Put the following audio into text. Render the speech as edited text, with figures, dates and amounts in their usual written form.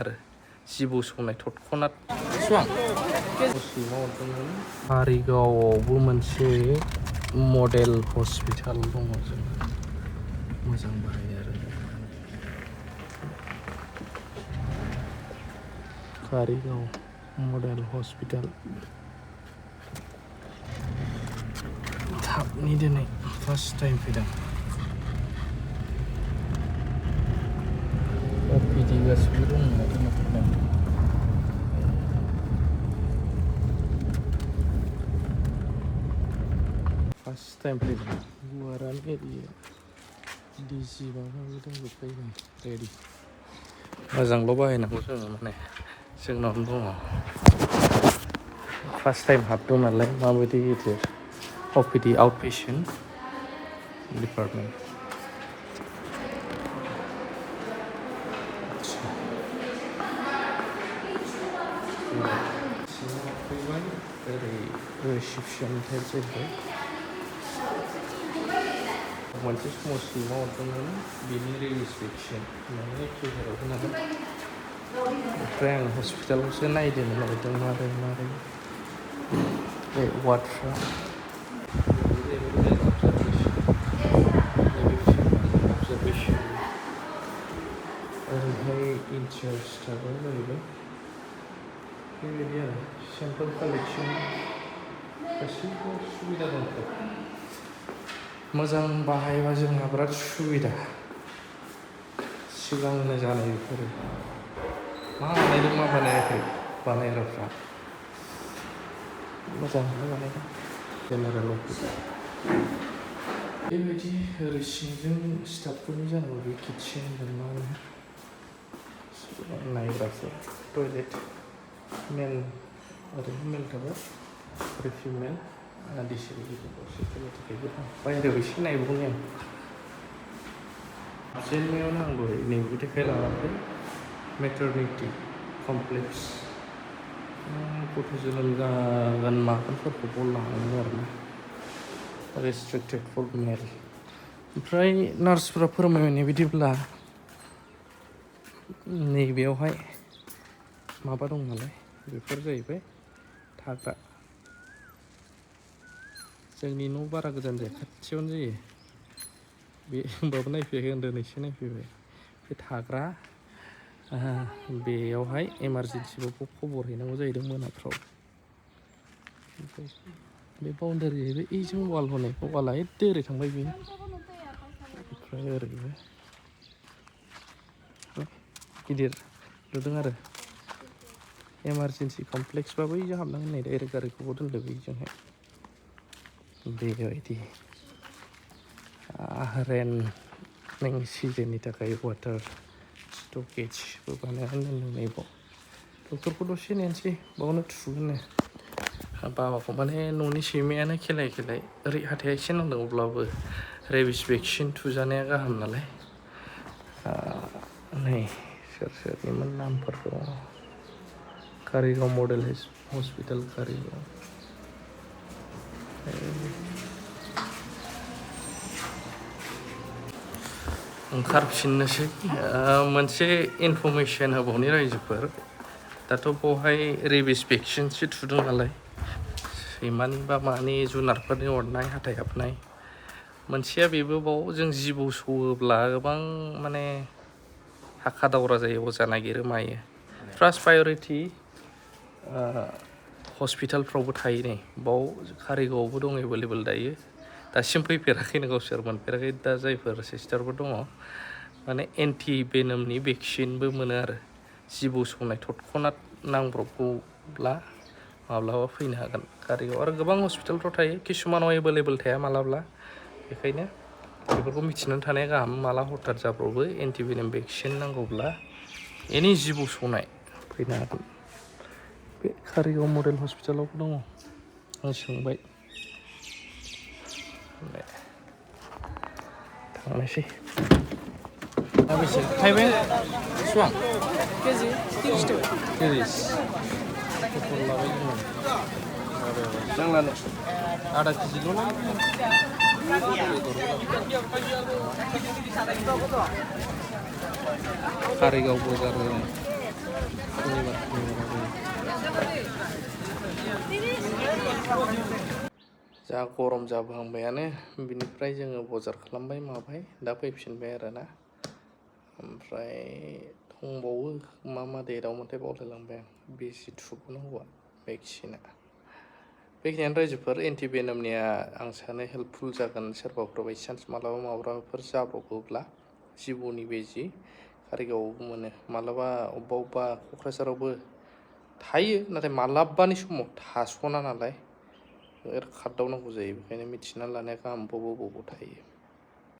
आरो जिबौ सौनाय थटखनाट सुवां सिङाव दंमोन। कारिगावआवबो मोनसे मडेल हस्पिटाल दङ जोंहा मोजां बाहायो आरो कारिगाव मडेल हस्पिटाल थाबनि दिनै फार्स्ट टाइम फैदों। अपिडि गासिबो दङ जोंना फैदों। फार्स्ट टाइम फैदों गुवारानो एरिया डिजि माबा माबि दंजोबखायो रेडि मोजांल' बाहायनांगौ जोङो माने जोंनावनो दङ। फार्स्ट टाइम हाबदों नालाय माबायदि गिदिर अपिडि आउट पेसेन्ट डिपार्टमेन्ट सिङाव फैबाय ओरै रिसिपसन टाइप जाहैबाय। मोनसे समाव सिङाव हरदोंमोन बेनि रेजिस्ट्रेसन माने केजाराव होनांगोन ओमफ्राय आं हस्पिटालावसो नायदोंमोन नायदों मारै बे वार्डफ्रा अबजारभेसन ओरैहाय इनचार्ज थाबाय जाहैबाय बेबायदि आरो सेम्पोल कालेक्सन गासैबो सुबिदा दंखायो। मोजां बाहायबा जोंहा बिराद सुबिदा सिगांनो जानाय बेफोरो मा बानायदों मा बानायाखै बानायग्राफ्रा मोजाङैनो बानायदों। जेनेरेल अफिस बेबायदि ओरै सिंजों स्टाफफोरनि जानांगौ बे किटचेन होनदों मा नायग्राफोर टयलेट मेल ओरैनो मेल थाबाय ओरै फिमेल दिसेबिलिटिफोरनि थाखायबो बाहेरायाव एसे नायबावनि आं जेननायावनो आं दहाय नैबे देखाय लाङाखै मेटारनिटि कमप्लेक्स गथ' जोनोम जागोन मागोनफोरखौ लाङो आरो ना रेस्ट्रिक्टेड फर मेल। ओमफ्राय नार्सफोरा फोरमायनाय बायदिब्ला नैबेयावहाय माबा दं नालाय बेफोर जाहैबाय थाग्रा जोंनि न' बारा गोजान जाया खाथियावनो जायो बे होनबाबो नायफैयाखै आं दिनैसो नायफैबाय बे थाग्रा बेयावहाय इमारजेन्सिबाबो खबर हैनांगौ जाहैदों मोनाफ्राव बे बाउन्डारि जाहैबाय एजों वाल होनायखौ वाला एदे ओरै थांबाय बेयो ओमफ्राय ओरैबो गिदिर लुदों आरो इमारजेन्सि कमप्लेक्सबाबो बैजों हाबनांगोन नै डाइरेक्ट गारिखौबो दोनदो बैजोंहाय बेबायदि रेनिं सिजननि थाखाय वाटार स्टकेजबो बानायनानै दोनदों नैबाव डक्टरखौ दसे नेनोसै बावनो थुगोननो बाबाखौ माने न'नि सैमायानो खेलाय ओरै हाथाया एसे नांदों अब्लाबो रेबिस भेक्सिन थुजानाया गाहाम नालाय नै सोरनिमोन नामफोर दङ कारिगाव मडेल हस्पिटाल कारिगाव ओंखारफिननोसै मोनसे इनफरमेसन होबावनि रायजोफोर दाथ' बेवहाय रेबिस भेक्सिनसो थुदों नालाय सैमानि बा मानि जुनारफोरनि अरनाय हाथाय हाबनाय मोनसेया बेबो बाव जों जिबौ सौवोब्ला गोबां माने हाखा दावरा जायो अजा नागिरो मायो फार्स्ट प्रायरिटि हस्पिटालफ्रावबो थायो नै बाव कारिगावआवबो दं एभेलेबेल दायो दासिम फैफेराखैनो गावसोर मोनफेराखै दा जायफोर सिस्टारफोर दङ माने एन्टि भेनमनि भेक्सिनबो मोनो आरो जिबौ सौनाय थटखनाट नांब्रबगौब्ला माब्लाबा फैनो हागोन कारिगाव आरो गोबां हस्पिटालफ्राव थायो किसुमानाव एभेलेबेल थाया मालाब्ला बेखायनो बेफोरखौ मिथिनानै थानाया गाहाम माला हथात जाब्रबो एन्टि भेनम भेक्सिन नांगौब्ला एनि जिबौ सौनाय फैनो हागोन बे कारिगाव मडेल हस्पिटालावबो दङ आं सोंबाय थांनोसै बेसे थाइबें बेसेबां केजि 30 पटल लाबाय जोङो जोंलानो आधा केजिल' ना कारिगाव बाजार जा गरम जाबोहांबायानो बिनिफ्राय जोङो बजार खालामबाय माबाय दा फैफिनबाय आरोना ओमफ्राय दंबावो मा डेटआवमोनथाय बावलायलांबाय आं बिजि थुबावनांगौआ भेक्सिना बेखिनियानो रायजोफोर एन्टि भेनमनिया आं सानो हेल्पफुल जागोन सोरबाफोर बायचान्स मालाबा माब्लाबाफोर जाब्रबोब्ला जिबौनि बेजि कारिगावआवबो मोनो मालाबा अबेबा क'क्राझारावबो थायो नाथाय मालाबानि समाव थास'ना नालाय खारदावनांगौ जायो बेखायनो मिथिना लानाया गाहाम बबाव थायो